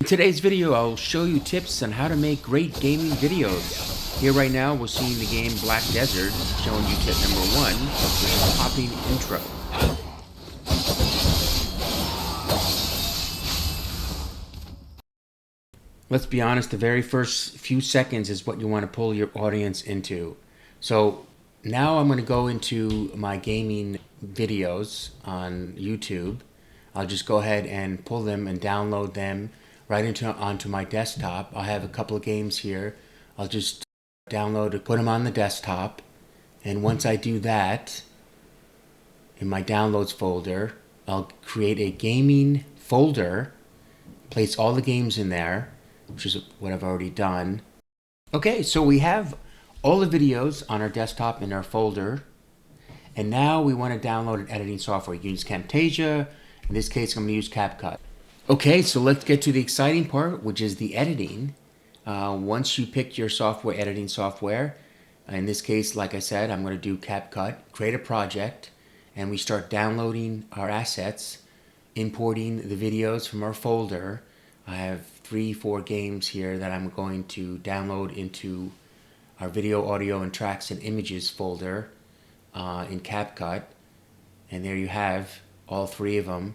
In today's video, I'll show you tips on how to make great gaming videos. Here right now, we're seeing the game Black Desert, showing you tip number 1, which is popping intro. Let's be honest, the very first few seconds is what you want to pull your audience into. So now I'm going to go into my gaming videos on YouTube. I'll just go ahead and pull them and download them right onto my desktop. I have a couple of games here. I'll just download and put them on the desktop. And once I do that, in my downloads folder, I'll create a gaming folder, place all the games in there, which is what I've already done. Okay, so we have all the videos on our desktop in our folder. And now we want to download an editing software. You can use Camtasia. In this case, I'm going to use CapCut. Okay, so let's get to the exciting part, which is the editing. Once you pick your software, editing software, in this case, like I said, I'm going to do CapCut, create a project, and we start downloading our assets, importing the videos from our folder. I have 3-4 games here that I'm going to download into our video, audio, and tracks and images folder in CapCut. And there you have all 3 of them.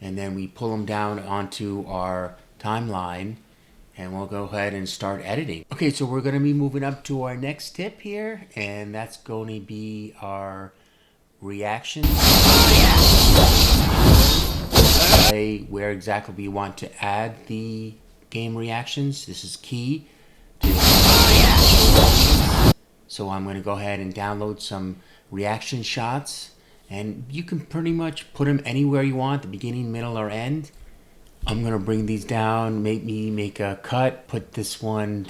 And then we pull them down onto our timeline and we'll go ahead and start editing. Okay, so we're going to be moving up to our next tip here, and that's going to be our reactions. Where exactly we want to add the game reactions. This is key to so I'm going to go ahead and download some reaction shots. And you can pretty much put them anywhere you want, the beginning, middle, or end. I'm going to bring these down, make a cut, put this one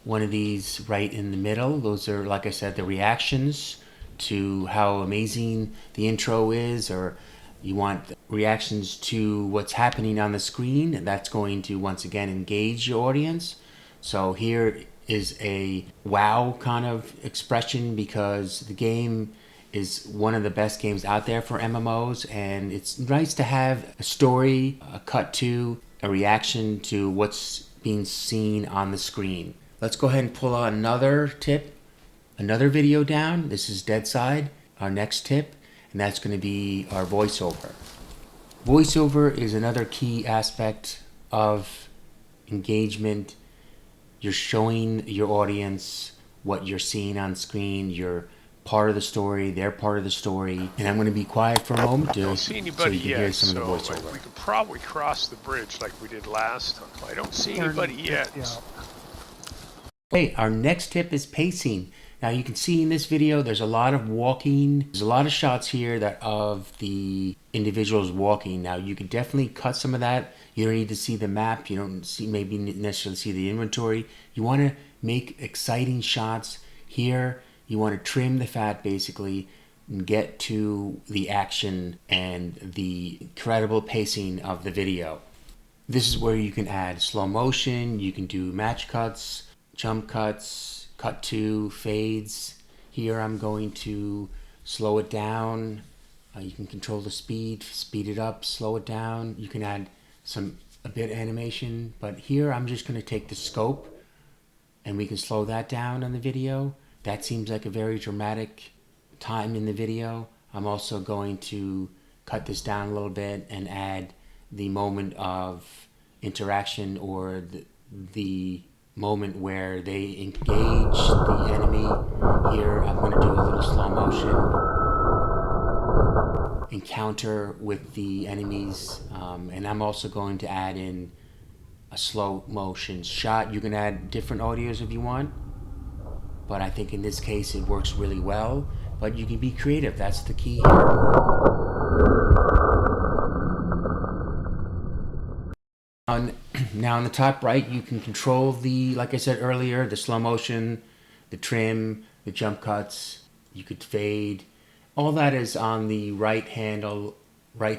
of these right in the middle. Those are, like I said, the reactions to how amazing the intro is, or you want reactions to what's happening on the screen. And that's going to, once again, engage your audience. So here is a wow kind of expression because the game is one of the best games out there for MMOs, and it's nice to have a story, a cut to, a reaction to what's being seen on the screen. Let's go ahead and pull out another tip, another video down. This is Deadside, our next tip, and that's going to be our voiceover. Voiceover is another key aspect of engagement. You're showing your audience what you're seeing on screen. You're part of the story, they're part of the story. And I'm going to be quiet for a moment I don't see anybody so you can yet, hear some of the voiceover. We could probably cross the bridge like we did last time. I don't see anybody yet. Okay, our next tip is pacing. Now you can see in this video there's a lot of walking. There's a lot of shots here that of the individuals walking. Now you can definitely cut some of that. You don't need to see the map. You don't maybe necessarily see the inventory. You want to make exciting shots here. You want to trim the fat basically and get to the action and the incredible pacing of the video. This is where you can add slow motion, you can do match cuts, jump cuts, cut to, fades. Here I'm going to slow it down. You can control the speed, speed it up, slow it down. You can add a bit of animation, but here I'm just going to take the scope and we can slow that down on the video. That seems like a very dramatic time in the video. I'm also going to cut this down a little bit and add the moment of interaction, or the moment where they engage the enemy. Here I'm going to do a little slow motion encounter with the enemies, and I'm also going to add in a slow motion shot. You can add different audios if you want, but I think in this case it works really well. But you can be creative, that's the key here. Now on the top right, you can control the, like I said earlier, the slow motion, the trim, the jump cuts. You could fade. All that is on the right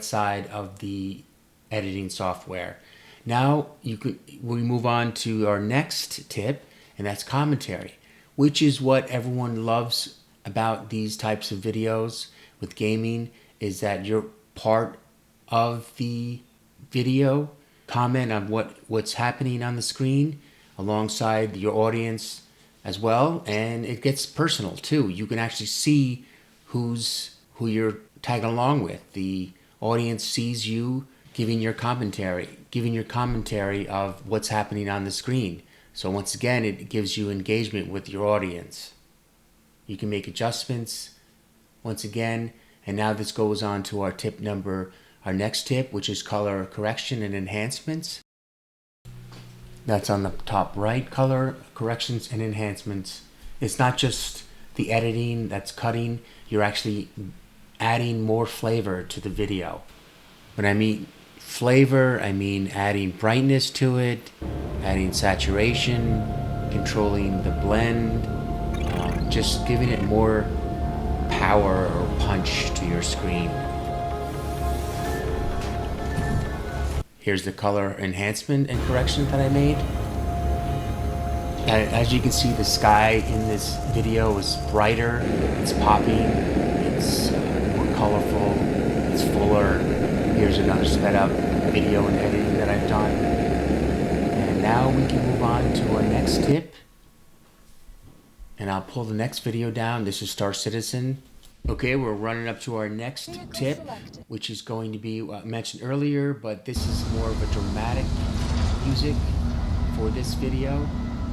side of the editing software. Now we move on to our next tip, and that's commentary, which is what everyone loves about these types of videos with gaming, is that you're part of the video. comment on what's happening on the screen alongside your audience as well, and it gets personal too. You can actually see who you're tagging along with. The audience sees you giving your commentary of what's happening on the screen. So once again, it gives you engagement with your audience. You can make adjustments once again, and now this goes on to our next tip, which is color correction and enhancements. That's on the top right, color corrections and enhancements. It's not just the editing that's cutting, you're actually adding more flavor to the video. When I mean flavor, I mean adding brightness to it, adding saturation, controlling the blend, just giving it more power or punch to your screen. Here's the color enhancement and correction that I made. As you can see, the sky in this video is brighter, it's popping, it's more colorful, it's fuller. Here's another sped up video and editing that I've done. And now we can move on to our next tip. And I'll pull the next video down. This is Star Citizen. Okay, we're running up to our next tip, which is going to be mentioned earlier, but this is more of a dramatic music for this video.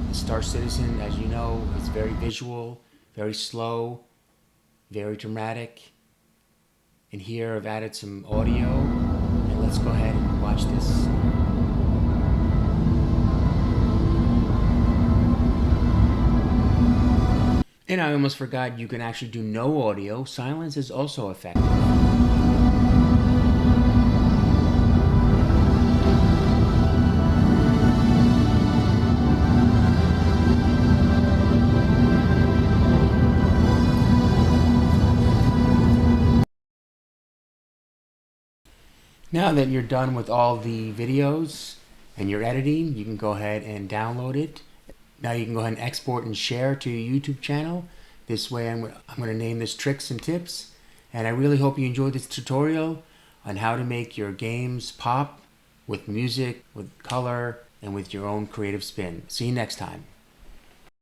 The Star Citizen, as you know, is very visual, very slow, very dramatic. And here I've added some audio, and let's go ahead and watch this. And I almost forgot, you can actually do no audio. Silence is also effective. Now that you're done with all the videos and your editing, you can go ahead and download it. Now you can go ahead and export and share to your YouTube channel. This way I'm going to name this Tricks and Tips. And I really hope you enjoyed this tutorial on how to make your games pop with music, with color, and with your own creative spin. See you next time.